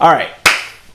All right,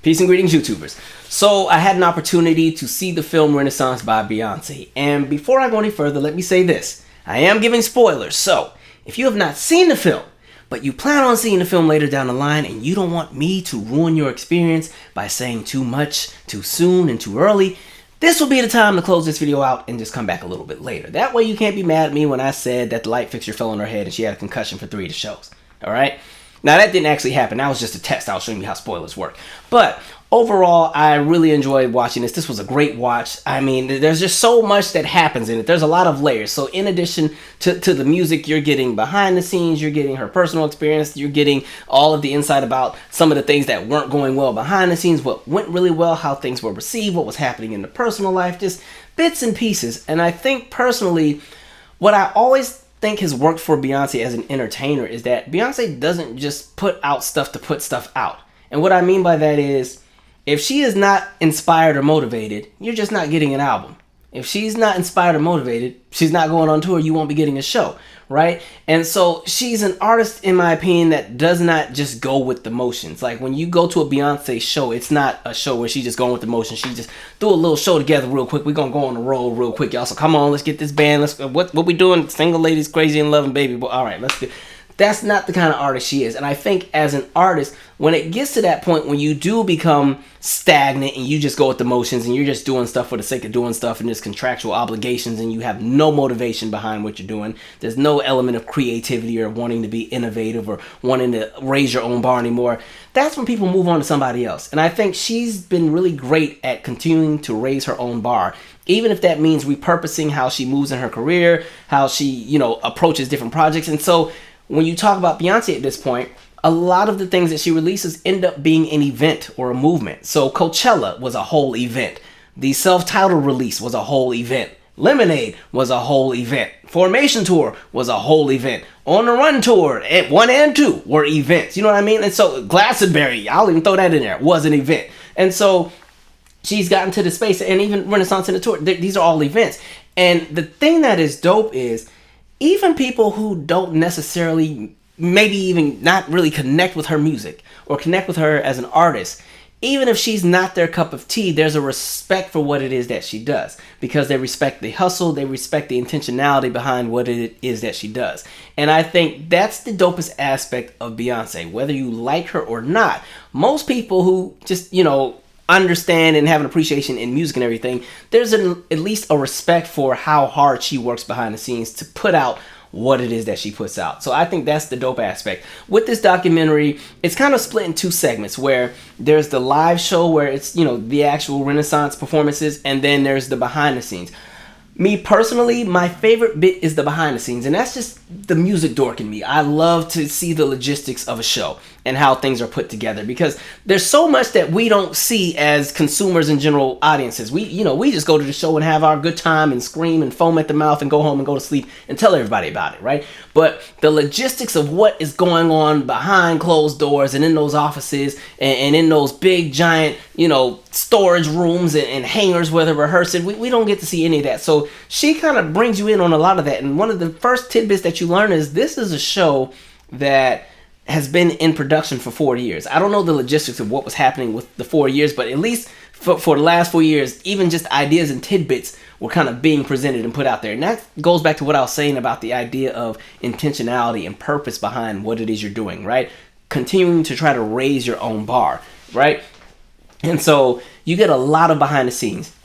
peace and greetings, YouTubers. So I had an opportunity to see the film Renaissance by Beyonce. And before I go any further, let me say this. I am giving spoilers, so if you have not seen the film, but you plan on seeing the film later down the line and you don't want me to ruin your experience by saying too much, too soon, and too early, this will be the time to close this video out and just come back a little bit later. That way you can't be mad at me when I said that the light fixture fell on her head and she had a concussion for 3 of the shows. Alright? Now that didn't actually happen. That was just a test. I was showing you how spoilers work. But overall, I really enjoyed watching this. This was a great watch. I mean, there's just so much that happens in it. There's a lot of layers. So in addition to the music, you're getting behind the scenes, you're getting her personal experience, you're getting all of the insight about some of the things that weren't going well behind the scenes, what went really well, how things were received, what was happening in the personal life, just bits and pieces. And I think personally, what I always think has worked for Beyonce as an entertainer is that Beyonce doesn't just put out stuff to put stuff out. And what I mean by that is, if she is not inspired or motivated, you're just not getting an album. If she's not inspired or motivated, she's not going on tour, you won't be getting a show, right? And so she's an artist, in my opinion, that does not just go with the motions. Like when you go to a Beyonce show, it's not a show where she's just going with the motions. She just threw a little show together real quick. We're going to go on the road real quick, y'all. So come on, let's get this band. Let's what we doing? Single ladies, crazy and loving, baby. Boy. All right, let's do. That's not the kind of artist she is. And I think as an artist, when it gets to that point when you do become stagnant and you just go with the motions and you're just doing stuff for the sake of doing stuff and there's contractual obligations and you have no motivation behind what you're doing, there's no element of creativity or wanting to be innovative or wanting to raise your own bar anymore, that's when people move on to somebody else. And I think she's been really great at continuing to raise her own bar, even if that means repurposing how she moves in her career, how she, approaches different projects. And so when you talk about Beyonce at this point, a lot of the things that she releases end up being an event or a movement. So Coachella was a whole event. The self-titled release was a whole event. Lemonade was a whole event. Formation Tour was a whole event. On the Run Tour, 1 and 2 were events. You know what I mean? And so Glastonbury, I'll even throw that in there, was an event. And so she's gotten to the space, and even Renaissance in the Tour, these are all events. And the thing that is dope is, even people who don't necessarily, maybe even not really connect with her music or connect with her as an artist, even if she's not their cup of tea, there's a respect for what it is that she does because they respect the hustle, they respect the intentionality behind what it is that she does. And I think that's the dopest aspect of Beyonce, whether you like her or not. Most people who just, understand and have an appreciation in music and everything, there's at least a respect for how hard she works behind the scenes to put out what it is that she puts out. So I think that's the dope aspect. With this documentary, it's kind of split in 2 segments where there's the live show where it's, the actual Renaissance performances, and then there's the behind the scenes. Me personally, my favorite bit is the behind the scenes, and that's just the music dork in me. I love to see the logistics of a show and how things are put together because there's so much that we don't see as consumers and general audiences. We just go to the show and have our good time and scream and foam at the mouth and go home and go to sleep and tell everybody about it, right? But the logistics of what is going on behind closed doors and in those offices and in those big giant, storage rooms and hangars where they're rehearsing, we don't get to see any of that. So she kind of brings you in on a lot of that. And one of the first tidbits that you learn is this is a show that has been in production for 4 years. I don't know the logistics of what was happening with the 4 years, but at least for the last 4 years, even just ideas and tidbits were kind of being presented and put out there. And that goes back to what I was saying about the idea of intentionality and purpose behind what it is you're doing, right? Continuing to try to raise your own bar, right? And so you get a lot of behind the scenes.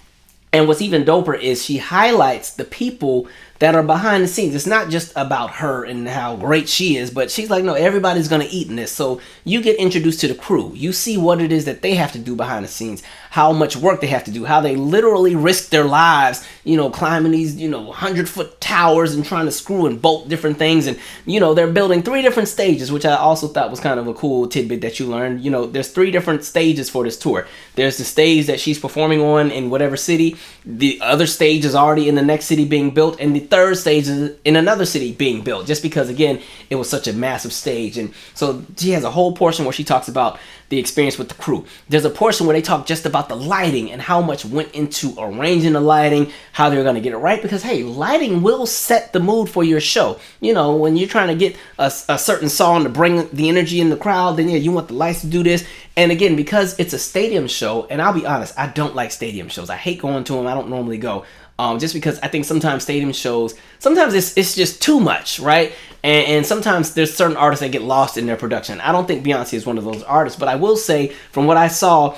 And what's even doper is she highlights the people that are behind the scenes. It's not just about her and how great she is, but she's like, no, everybody's going to eat in this. So you get introduced to the crew. You see what it is that they have to do behind the scenes, how much work they have to do, how they literally risk their lives, climbing these, 100-foot towers and trying to screw and bolt different things. And, they're building 3 different stages, which I also thought was kind of a cool tidbit that you learned. There's 3 different stages for this tour. There's the stage that she's performing on in whatever city. The other stage is already in the next city being built. And the third stage is in another city being built, just because, again, it was such a massive stage. And so she has a whole portion where she talks about the experience with the crew. There's a portion where they talk just about about the lighting and how much went into arranging the lighting, how they're going to get it right. Because, hey, lighting will set the mood for your show. You know, when you're trying to get a certain song to bring the energy in the crowd, then, yeah, you want the lights to do this. And again, because it's a stadium show, and I'll be honest, I don't like stadium shows. I hate going to them. I don't normally go. Just because I think sometimes stadium shows, sometimes it's just too much, right? And sometimes there's certain artists that get lost in their production. I don't think Beyonce is one of those artists, but I will say from what I saw,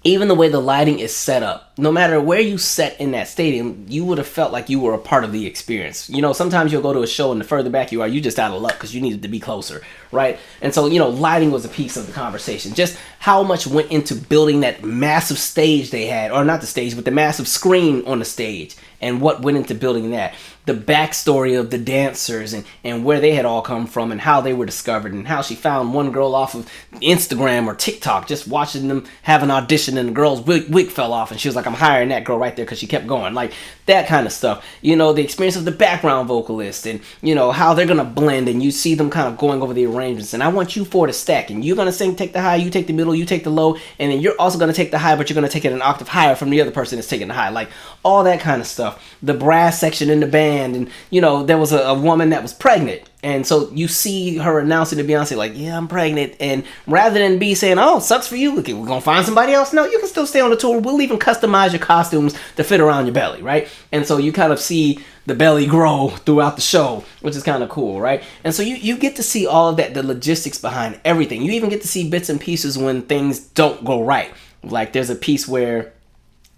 even the way the lighting is set up, no matter where you set in that stadium, you would have felt like you were a part of the experience. You know, sometimes you'll go to a show and the further back you are, you just out of luck because you needed to be closer, right? And so, you know, lighting was a piece of the conversation. Just how much went into building that massive stage they had, or not the stage, but the massive screen on the stage, and what went into building that. The backstory of the dancers and where they had all come from and how they were discovered, and how she found one girl off of Instagram or TikTok just watching them have an audition and the girl's wig fell off and she was like, I'm hiring that girl right there because she kept going. Like that kind of stuff. You know, the experience of the background vocalist and, you know, how they're going to blend, and you see them kind of going over the arrangements. And I want you four to stack, and you're going to sing, take the high, you take the middle, you take the low, and then you're also going to take the high, but you're going to take it an octave higher from the other person that's taking the high. Like all that kind of stuff. The brass section in the band, and, you know, there was a woman that was pregnant. And so you see her announcing to Beyonce, like, yeah, I'm pregnant. And rather than be saying, oh, sucks for you, okay, we're going to find somebody else. No, you can still stay on the tour. We'll even customize your costumes to fit around your belly, right? And so you kind of see the belly grow throughout the show, which is kind of cool, right? And so you get to see all of that, the logistics behind everything. You even get to see bits and pieces when things don't go right. Like there's a piece where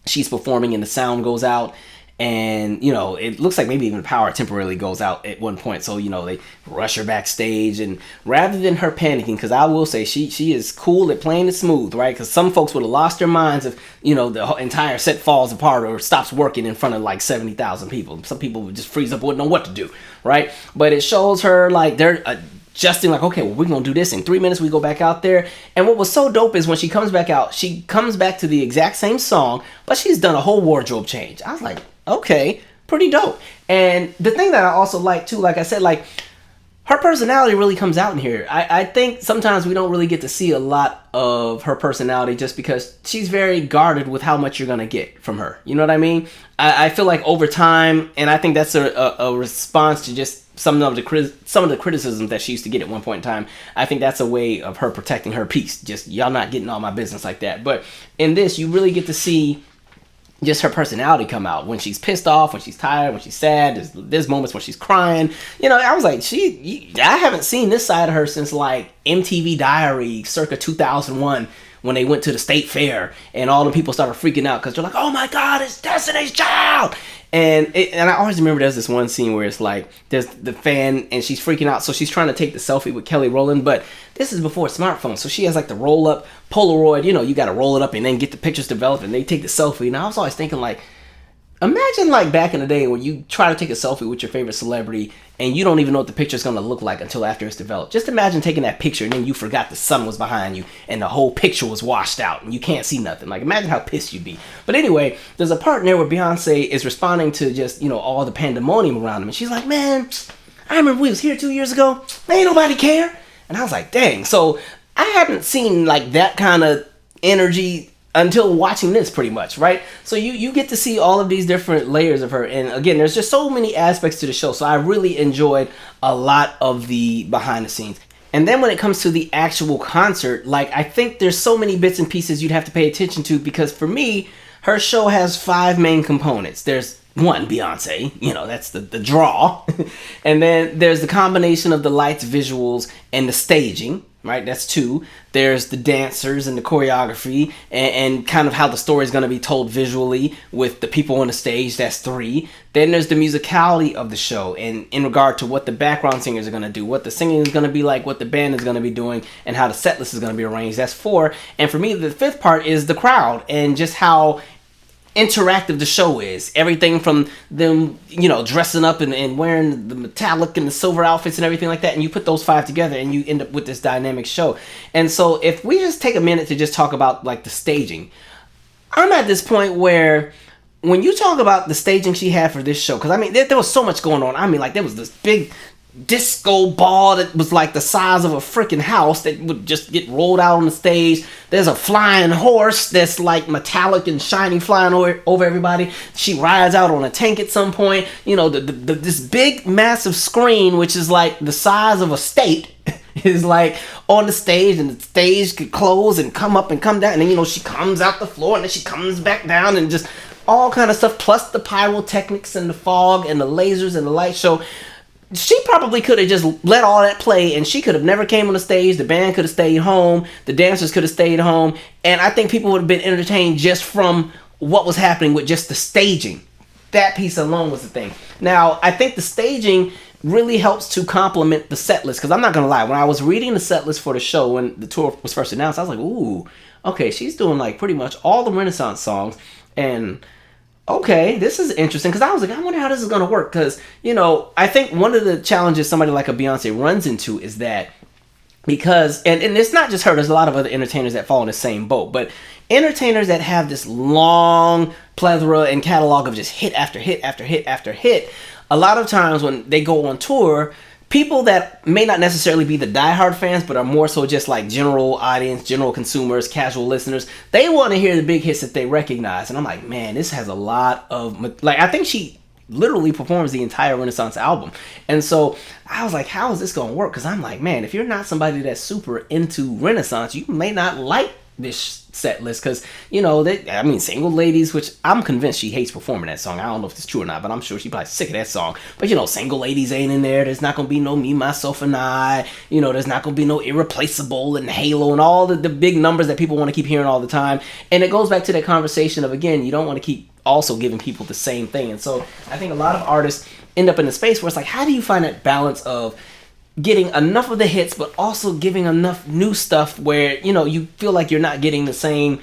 she's performing and the sound goes out. And, you know, it looks like maybe even the power temporarily goes out at one point. So, you know, they rush her backstage. And rather than her panicking, because I will say she is cool at playing it smooth, right? Because some folks would have lost their minds if, you know, the entire set falls apart or stops working in front of like 70,000 people. Some people would just freeze up, wouldn't know what to do, right? But it shows her like they're adjusting, like, okay, well, we're going to do this. In 3 minutes, we go back out there. And what was so dope is when she comes back out, she comes back to the exact same song, but she's done a whole wardrobe change. I was like, okay, pretty dope. And the thing that I also like too, like I said, like her personality really comes out in here. I think sometimes we don't really get to see a lot of her personality just because she's very guarded with how much you're going to get from her. You know what I mean? I feel like over time, and I think that's a response to just some of the criticisms that she used to get at one point in time. I think that's a way of her protecting her peace. Just, y'all not getting all my business like that. But in this, you really get to see just her personality come out when she's pissed off, when she's tired, when she's sad. There's moments when she's crying. You know, I was like, I haven't seen this side of her since like MTV Diary circa 2001 when they went to the state fair and all the people started freaking out because they're like, oh my God, it's Destiny's Child. And I always remember there's this one scene where it's like there's the fan and she's freaking out. So she's trying to take the selfie with Kelly Rowland, but this is before smartphones. So she has like the roll up Polaroid, you know, you got to roll it up and then get the pictures developed and they take the selfie. And I was always thinking like, imagine like back in the day when you try to take a selfie with your favorite celebrity and you don't even know what the picture's going to look like until after it's developed. Just imagine taking that picture and then you forgot the sun was behind you and the whole picture was washed out and you can't see nothing. Like imagine how pissed you'd be. But anyway, there's a part in there where Beyonce is responding to just, you know, all the pandemonium around him. And she's like, man, I remember we was here 2 years ago. Ain't nobody care. And I was like, dang. So I haven't seen like that kind of energy until watching this pretty much, right? So you get to see all of these different layers of her. And again, there's just so many aspects to the show. So I really enjoyed a lot of the behind the scenes. And then when it comes to the actual concert, like I think there's so many bits and pieces you'd have to pay attention to because for me, her show has 5 main components. There's one, Beyonce, you know, that's the draw. And then there's the combination of the lights, visuals, and the staging, right? That's 2. There's the dancers and the choreography and kind of how the story is going to be told visually with the people on the stage. That's 3. Then there's the musicality of the show and in regard to what the background singers are going to do, what the singing is going to be like, what the band is going to be doing, and how the set list is going to be arranged. That's 4. And for me, the 5th part is the crowd and just how interactive the show is. Everything from them, you know, dressing up and wearing the metallic and the silver outfits and everything like that, and you put those 5 together and you end up with this dynamic show. And so if we just take a minute to just talk about like the staging, I'm at this point where when you talk about the staging she had for this show, because I mean there was so much going on. I mean, like there was this big disco ball that was like the size of a freaking house that would just get rolled out on the stage. There's a flying horse that's like metallic and shiny flying over everybody. She rides out on a tank at some point. You know, this big massive screen, which is like the size of a state, is like on the stage, and the stage could close and come up and come down, and then, you know, she comes out the floor and then she comes back down, and just all kind of stuff, plus the pyrotechnics and the fog and the lasers and the light show. She probably could have just let all that play, and she could have never came on the stage. The band could have stayed home. The dancers could have stayed home. And I think people would have been entertained just from what was happening with just the staging. That piece alone was the thing. Now, I think the staging really helps to complement the set list, because I'm not going to lie. When I was reading the set list for the show, when the tour was first announced, I was like, ooh, okay, she's doing like pretty much all the Renaissance songs. And okay, this is interesting, because I was like, I wonder how this is going to work, because, you know, I think one of the challenges somebody like a Beyonce runs into is that, because, and it's not just her, there's a lot of other entertainers that fall in the same boat, but entertainers that have this long plethora and catalog of just hit after hit after hit after hit, a lot of times when they go on tour, people that may not necessarily be the diehard fans, but are more so just like general audience, general consumers, casual listeners, they want to hear the big hits that they recognize. And I'm like, man, this has a lot of, like, I think she literally performs the entire Renaissance album. And so I was like, how is this going to work? Because I'm like, man, if you're not somebody that's super into Renaissance, you may not like this set list, because, you know, Single Ladies, which I'm convinced she hates performing that song. I don't know if it's true or not, but I'm sure she's probably sick of that song. But, you know, Single Ladies ain't in there. There's not gonna be no Me, Myself, and I. You know, there's not gonna be no Irreplaceable and Halo and all the big numbers that people want to keep hearing all the time. And it goes back to that conversation of, again, you don't want to keep also giving people the same thing. And so I think a lot of artists end up in a space where it's like, how do you find that balance of getting enough of the hits, but also giving enough new stuff where, you know, you feel like you're not getting the same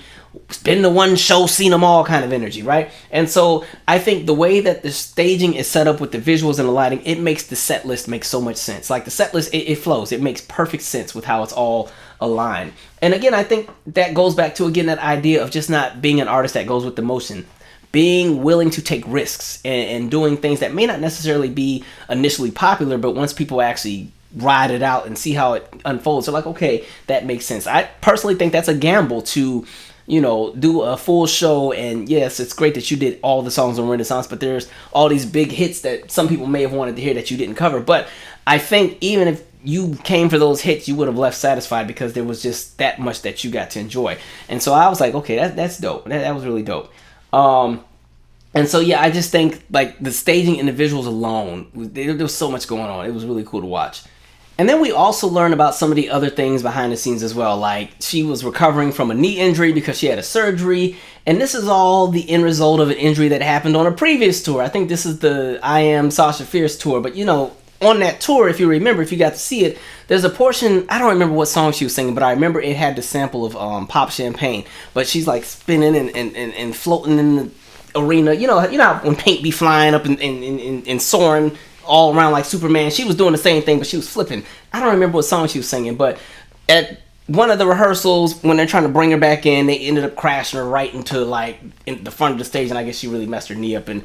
been to one show, seen them all kind of energy, right? And so I think the way that the staging is set up with the visuals and the lighting, it makes the set list make so much sense. Like the set list, it flows. It makes perfect sense with how it's all aligned. And again, I think that goes back to, again, that idea of just not being an artist that goes with the motion. Being willing to take risks and doing things that may not necessarily be initially popular, but once people actually ride it out and see how it unfolds, they're like, okay, that makes sense. I personally think that's a gamble to, you know, do a full show. And yes, it's great that you did all the songs on Renaissance, but there's all these big hits that some people may have wanted to hear that you didn't cover. But I think even if you came for those hits, you would have left satisfied, because there was just that much that you got to enjoy. And so I was like, okay, that's dope. That was really dope. And so, yeah, I just think like the staging and the visuals alone, there was so much going on. It was really cool to watch. And then we also learned about some of the other things behind the scenes as well. Like she was recovering from a knee injury because she had a surgery. And this is all the end result of an injury that happened on a previous tour. I think this is the I Am Sasha Fierce tour. But, you know, on that tour, if you remember, if you got to see it, there's a portion, I don't remember what song she was singing, but I remember it had the sample of Pop Champagne. But she's like spinning and floating in the arena. You know how when paint be flying up and soaring all around like Superman. She was doing the same thing, but she was flipping. I don't remember what song she was singing, but at one of the rehearsals, when they're trying to bring her back in, they ended up crashing her right into like in the front of the stage, and I guess she really messed her knee up, and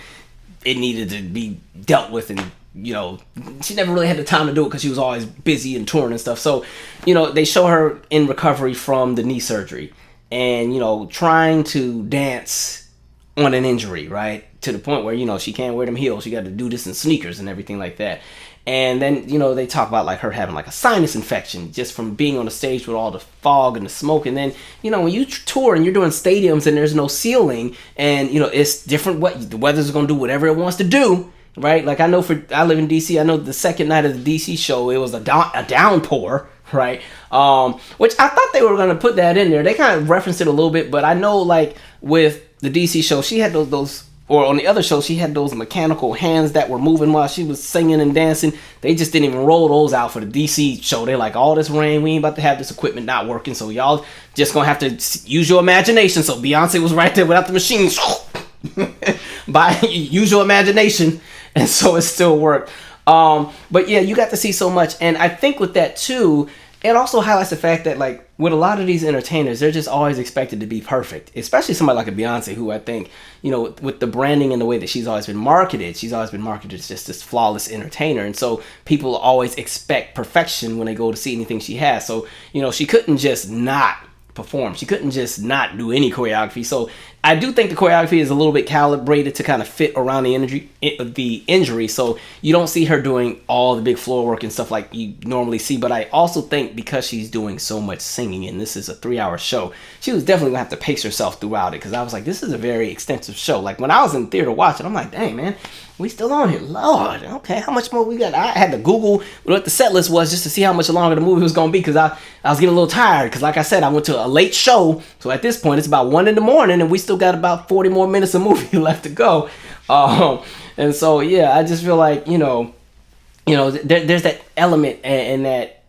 it needed to be dealt with. And you know, she never really had the time to do it because she was always busy and touring and stuff. So, you know, they show her in recovery from the knee surgery, and you know, trying to dance on an injury, right? To the point where, you know, she can't wear them heels. She got to do this in sneakers and everything like that. And then, you know, they talk about like her having like a sinus infection just from being on the stage with all the fog and the smoke. And then, you know, when you tour and you're doing stadiums and there's no ceiling and, you know, it's different. The weather's going to do whatever it wants to do, right? Like I live in DC. I know the second night of the DC show, it was a downpour, right? Which I thought they were going to put that in there. They kind of referenced it a little bit, but I know like with the DC show, she had those or on the other show, she had those mechanical hands that were moving while she was singing and dancing. They just didn't even roll those out for the DC show. They're like, all this rain, we ain't about to have this equipment not working, so y'all just gonna have to use your imagination. So Beyonce was right there without the machines. Use your imagination. And so it still worked. But yeah, you got to see so much. And I think with that too, it also highlights the fact that, like, with a lot of these entertainers, they're just always expected to be perfect. Especially somebody like a Beyonce, who I think, you know, with the branding and the way that she's always been marketed as just this flawless entertainer. And so people always expect perfection when they go to see anything she has. So, you know, she couldn't just not perform. She couldn't just not do any choreography. So I do think the choreography is a little bit calibrated to kind of fit around the injury. So you don't see her doing all the big floor work and stuff like you normally see. But I also think because she's doing so much singing, and this is a 3-hour show, she was definitely gonna have to pace herself throughout it. Because I was like, this is a very extensive show. Like when I was in the theater watching, I'm like, dang man, we still on here. Lord, okay, how much more we got? I had to Google what the set list was just to see how much longer the movie was gonna be, because I was getting a little tired. Because like I said, I went to a late show, so at this point it's about 1 a.m. and we still got about 40 more minutes of movie left to go. And so yeah, I just feel like you know, there's that element and that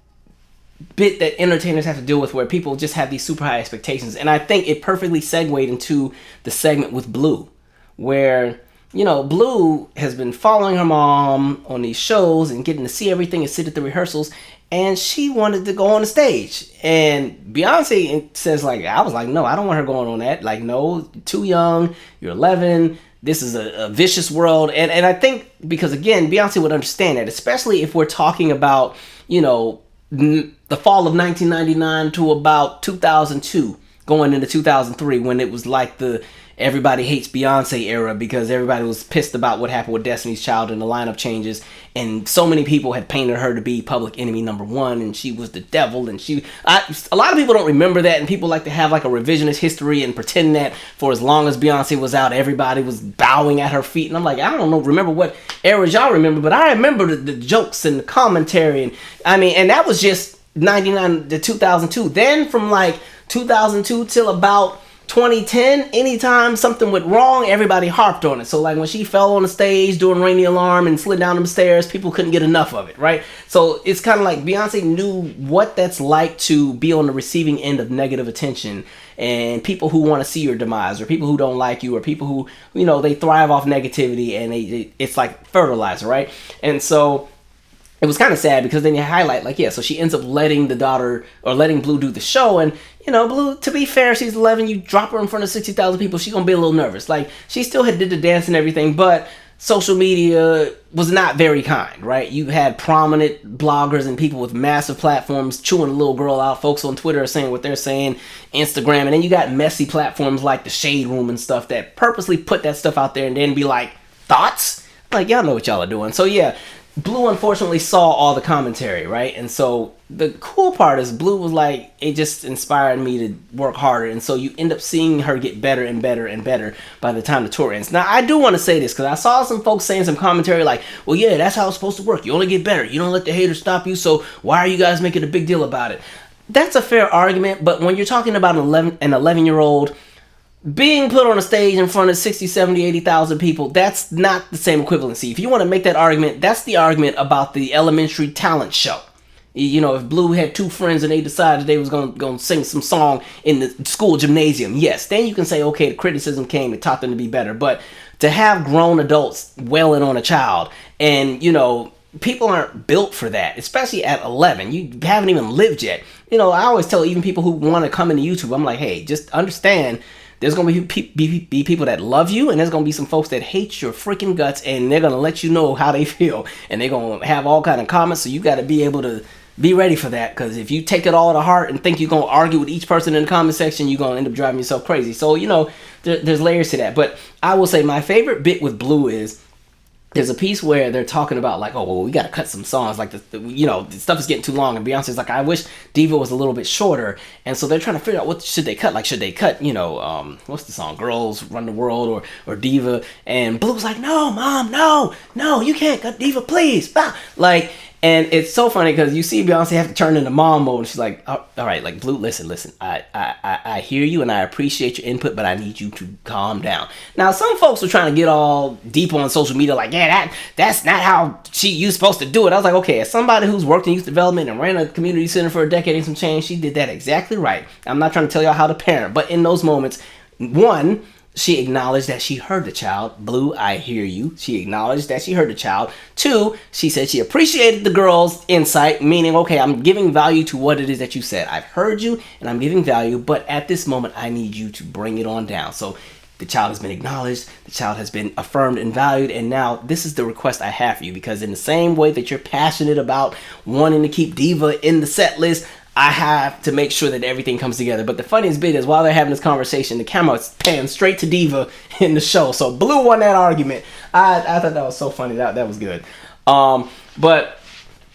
bit that entertainers have to deal with where people just have these super high expectations, and I think it perfectly segued into the segment with Blue, where you know, Blue has been following her mom on these shows and getting to see everything and sit at the rehearsals, and she wanted to go on the stage. And Beyonce says, like, I was like, no, I don't want her going on that. Like, no, too young, you're 11, this is a vicious world. And I think, because again, Beyonce would understand that, especially if we're talking about, you know, the fall of 1999 to about 2002, going into 2003, when it was like the everybody hates Beyonce era, because everybody was pissed about what happened with Destiny's Child and the lineup changes, and so many people had painted her to be public enemy #1, and she was the devil, and a lot of people don't remember that, and people like to have like a revisionist history and pretend that for as long as Beyonce was out, everybody was bowing at her feet. And I'm like, I don't know, remember what eras y'all remember, but I remember the jokes and the commentary, and I mean, and that was just 99 to 2002. Then from like 2002 till about 2010, anytime something went wrong, everybody harped on it. So like when she fell on the stage doing Rain the Alarm and slid down them stairs, people couldn't get enough of it, right? So it's kind of like Beyonce knew what that's like to be on the receiving end of negative attention, and people who want to see your demise, or people who don't like you, or people who, you know, they thrive off negativity, and it's like fertilizer, right? And so it was kind of sad, because then you highlight, like, yeah, so she ends up letting Blue do the show. And, you know, Blue, to be fair, she's 11. You drop her in front of 60,000 people, she's going to be a little nervous. Like, she still had did the dance and everything, but social media was not very kind, right? You had prominent bloggers and people with massive platforms chewing a little girl out. Folks on Twitter are saying what they're saying, Instagram. And then you got messy platforms like the Shade Room and stuff that purposely put that stuff out there and then be like, thoughts? Like, y'all know what y'all are doing. So, yeah. Blue unfortunately saw all the commentary, right? And so the cool part is Blue was like, it just inspired me to work harder. And so you end up seeing her get better and better and better by the time the tour ends. Now, I do want to say this, because I saw some folks saying some commentary like, well, yeah, that's how it's supposed to work. You only get better. You don't let the haters stop you. So why are you guys making a big deal about it? That's a fair argument. But when you're talking about an 11-year-old being put on a stage in front of 60, 70, 80,000 people, that's not the same equivalency. If you want to make that argument, that's the argument about the elementary talent show. You know, if Blue had 2 friends and they decided they was gonna sing some song in the school gymnasium, yes, then you can say, okay, the criticism came and taught them to be better. But to have grown adults wailing on a child, and, you know, people aren't built for that, especially at 11. You haven't even lived yet. You know, I always tell even people who want to come into YouTube, I'm like, hey, just understand, there's going to be people that love you, and there's going to be some folks that hate your freaking guts, and they're going to let you know how they feel, and they're going to have all kind of comments, so you got to be able to be ready for that, because if you take it all to heart and think you're going to argue with each person in the comment section, you're going to end up driving yourself crazy. So, you know, there's layers to that. But I will say my favorite bit with Blue is, there's a piece where they're talking about like, oh, well, we got to cut some songs. Like, you know, the stuff is getting too long. And Beyonce's like, I wish Diva was a little bit shorter. And so they're trying to figure out what should they cut. Like, should they cut, you know, what's the song? Girls Run the World or Diva. And Blue's like, no, Mom, no, you can't cut Diva, please. Ah. Like, and it's so funny because you see Beyonce have to turn into mom mode. And she's like, all right, like, Blue, listen. I hear you and I appreciate your input, but I need you to calm down. Now, some folks were trying to get all deep on social media, like, yeah, that's not how you supposed to do it. I was like, okay, as somebody who's worked in youth development and ran a community center for a decade and some change, she did that exactly right. I'm not trying to tell y'all how to parent, but in those moments, one, she acknowledged that she heard the child. Blue, I hear you. She acknowledged that she heard the child. 2, she said she appreciated the girl's insight, meaning, okay, I'm giving value to what it is that you said. I've heard you and I'm giving value, but at this moment, I need you to bring it on down. So the child has been acknowledged, the child has been affirmed and valued, and now this is the request I have for you, because in the same way that you're passionate about wanting to keep Diva in the set list, I have to make sure that everything comes together. But the funniest bit is while they're having this conversation, the camera is panning straight to Diva in the show. So Blue won that argument. I thought that was so funny. That was good. But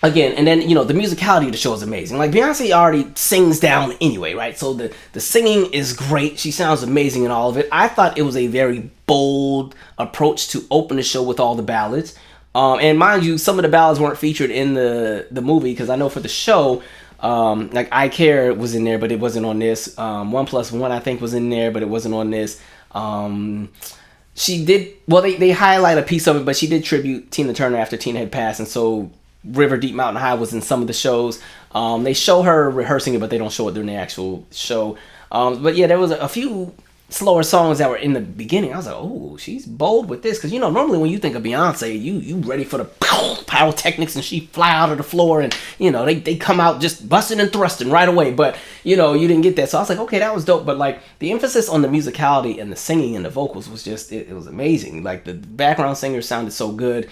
again, and then, you know, the musicality of the show is amazing. Like, Beyonce already sings down anyway, right? So the singing is great. She sounds amazing in all of it. I thought it was a very bold approach to open the show with all the ballads. And mind you, some of the ballads weren't featured in the movie, because I know for the show, like I Care was in there, but it wasn't on this. 1+1 I think was in there, but it wasn't on this. She did, well, they highlight a piece of it, but she did tribute Tina Turner after Tina had passed, and so River Deep Mountain High was in some of the shows. They show her rehearsing it, but they don't show it during the actual show. But yeah, there was a few slower songs that were in the beginning. I was like, oh, she's bold with this, because, you know, normally when you think of Beyonce, you ready for the pyrotechnics, and she fly out of the floor, and, you know, they come out just busting and thrusting right away. But, you know, you didn't get that, so I was like, okay, that was dope. But like, the emphasis on the musicality and the singing and the vocals was just, it was amazing. Like, the background singer sounded so good.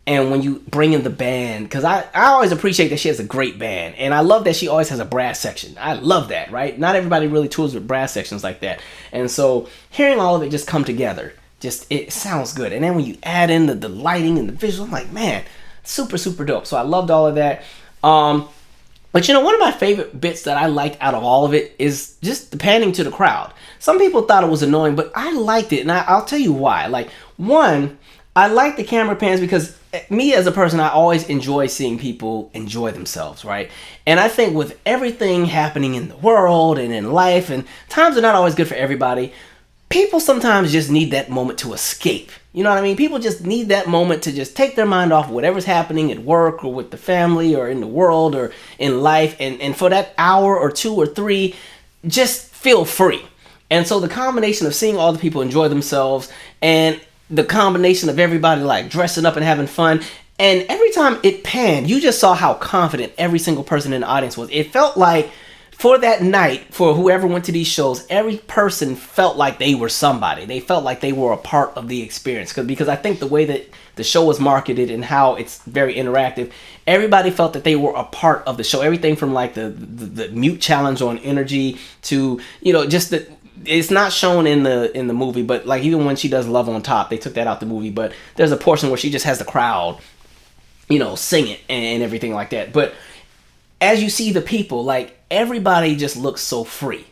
And when you bring in the band, because I always appreciate that she has a great band. And I love that she always has a brass section. I love that, right? Not everybody really tours with brass sections like that. And so hearing all of it just come together, just, it sounds good. And then when you add in the lighting and the visual, I'm like, man, super, super dope. So I loved all of that. But, you know, one of my favorite bits that I liked out of all of it is just the panning to the crowd. Some people thought it was annoying, but I liked it. And I'll tell you why. Like, one, I like the camera pans because me as a person, I always enjoy seeing people enjoy themselves, right? And I think with everything happening in the world and in life, and times are not always good for everybody, people sometimes just need that moment to escape. You know what I mean? People just need that moment to just take their mind off whatever's happening at work or with the family or in the world or in life. And for that hour or 2 or 3, just feel free. And so the combination of seeing all the people enjoy themselves and the combination of everybody like dressing up and having fun, and every time it panned, you just saw how confident every single person in the audience was. It felt like for that night, for whoever went to these shows, every person felt like they were somebody. They felt like they were a part of the experience, because I think the way that the show was marketed and how it's very interactive, everybody felt that they were a part of the show. Everything from like the mute challenge on energy to, you know, just the, it's not shown in the movie, but like even when she does Love on Top, they took that out the movie, but there's a portion where she just has the crowd, you know, sing it and everything like that. But as you see the people, like everybody just looks so free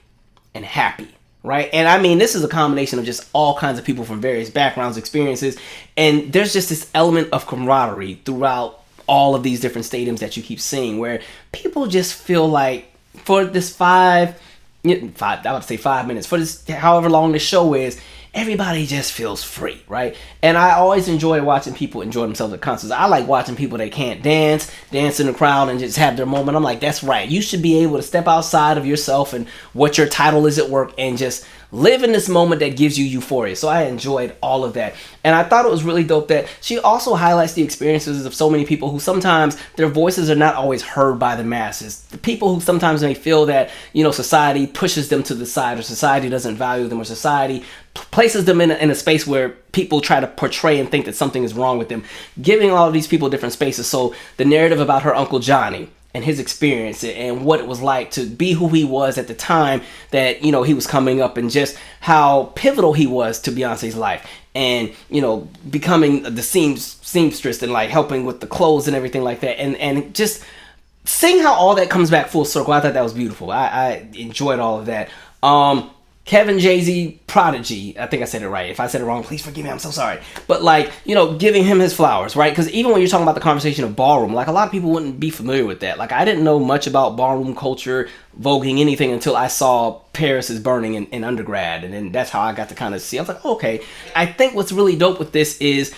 and happy, right? And I mean, this is a combination of just all kinds of people from various backgrounds, experiences, and there's just this element of camaraderie throughout all of these different stadiums that you keep seeing, where people just feel like for this 5 minutes, for this however long the show is, everybody just feels free, right? And I always enjoy watching people enjoy themselves at concerts. I like watching people that can't dance in the crowd and just have their moment. I'm like, that's right. You should be able to step outside of yourself and what your title is at work and just live in this moment that gives you euphoria. So I enjoyed all of that. And I thought it was really dope that she also highlights the experiences of so many people who sometimes their voices are not always heard by the masses. The people who sometimes may feel that, you know, society pushes them to the side, or society doesn't value them, or society places them in a space where people try to portray and think that something is wrong with them. Giving all of these people different spaces. So the narrative about her Uncle Johnny and his experience and what it was like to be who he was at the time that, you know, he was coming up, and just how pivotal he was to Beyonce's life, and, you know, becoming the seamstress and like helping with the clothes and everything like that, and just seeing how all that comes back full circle. I thought that was beautiful. I enjoyed all of that. Kevin Jay-Z Prodigy, I think I said it right. If I said it wrong, please forgive me, I'm so sorry. But like, you know, giving him his flowers, right? Because even when you're talking about the conversation of ballroom, like a lot of people wouldn't be familiar with that. Like I didn't know much about ballroom culture, voguing, anything until I saw Paris is Burning in undergrad. And then that's how I got to kind of see. I was like, okay. I think what's really dope with this is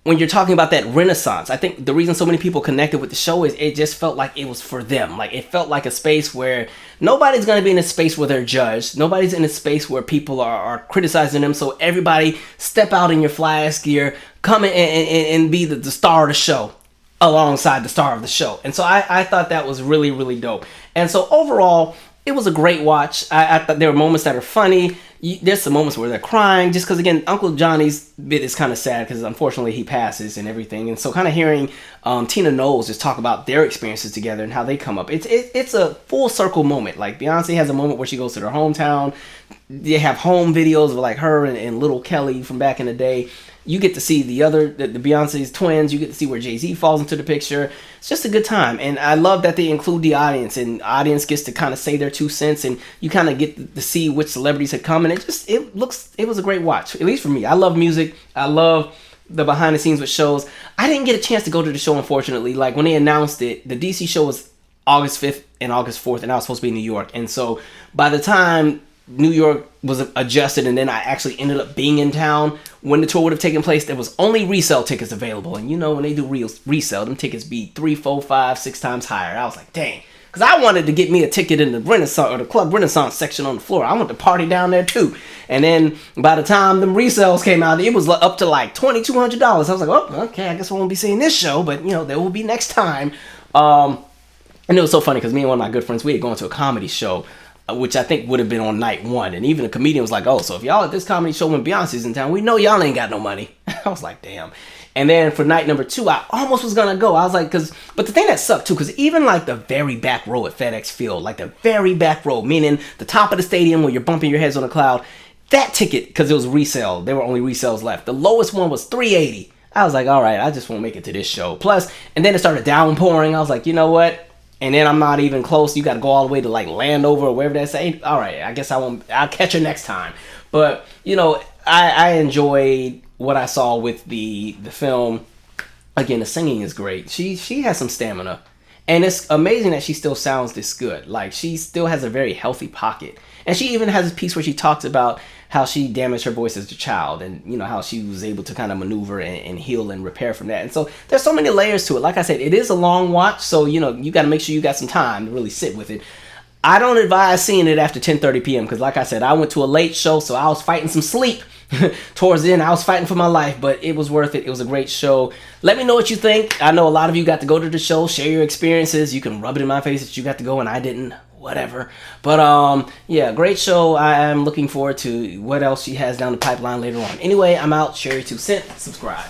when you're talking about that renaissance, I think the reason so many people connected with the show is it just felt like it was for them. Like, it felt like a space where nobody's going to be in a space where they're judged. Nobody's in a space where people are criticizing them. So everybody step out in your fly-ass gear, come in and be the star of the show alongside the star of the show. And so I thought that was really, really dope. And so overall, it was a great watch. I thought there were moments that are funny. There's some moments where they're crying, just because, again, Uncle Johnny's bit is kind of sad because unfortunately he passes and everything. And so kind of hearing Tina Knowles just talk about their experiences together and how they come up. It's a full circle moment. Like, Beyonce has a moment where she goes to their hometown. They have home videos of like her and little Kelly from back in the day. You get to see the Beyonce's twins. You get to see where Jay-Z falls into the picture. It's just a good time. And I love that they include the audience. And the audience gets to kind of say their 2 cents. And you kind of get to see which celebrities had come. And it was a great watch. At least for me. I love music. I love the behind the scenes with shows. I didn't get a chance to go to the show, unfortunately. Like, when they announced it, the DC show was August 5th and August 4th. And I was supposed to be in New York. And so by the time New York was adjusted and then I actually ended up being in town when the tour would have taken place, there was only resale tickets available. And you know, when they do resale, them tickets be 3, 4, 5, 6 times higher. I was like, dang, because I wanted to get me a ticket in the Renaissance or the Club Renaissance section on the floor. I want to party down there too. And then by the time them resales came out, it was up to like $2,200. I was like, oh, okay, I guess I won't be seeing this show, but you know, there will be next time. And it was so funny because me and one of my good friends, we had gone to a comedy show, which I think would have been on night 1. And even the comedian was like, oh, so if y'all at this comedy show when Beyonce's in town, we know y'all ain't got no money. I was like, damn. And then for night number 2, I almost was going to go. I was like, but the thing that sucked too, because even like the very back row at FedEx Field, like the very back row, meaning the top of the stadium where you're bumping your heads on a cloud, that ticket, because it was resale, there were only resales left. The lowest one was $380. I was like, all right, I just won't make it to this show. Plus, and then it started downpouring. I was like, you know what? And then I'm not even close. You got to go all the way to like Landover or wherever that's at. All right, I guess I won't. I'll catch her next time. But you know, I enjoyed what I saw with the film. Again, the singing is great. She has some stamina, and it's amazing that she still sounds this good. Like, she still has a very healthy pocket, and she even has a piece where she talks about how she damaged her voice as a child, and you know how she was able to kind of maneuver and heal and repair from that. And so there's so many layers to it. Like I said, it is a long watch, so you know you got to make sure you got some time to really sit with it. I don't advise seeing it after 10:30 p.m. because, like I said, I went to a late show, so I was fighting some sleep towards the end. I was fighting for my life, but it was worth it. It was a great show. Let me know what you think. I know a lot of you got to go to the show, share your experiences. You can rub it in my face that you got to go and I didn't. Whatever. But yeah, great show. I am looking forward to what else she has down the pipeline later on. Anyway, I'm out. Share your 2 cents. Subscribe.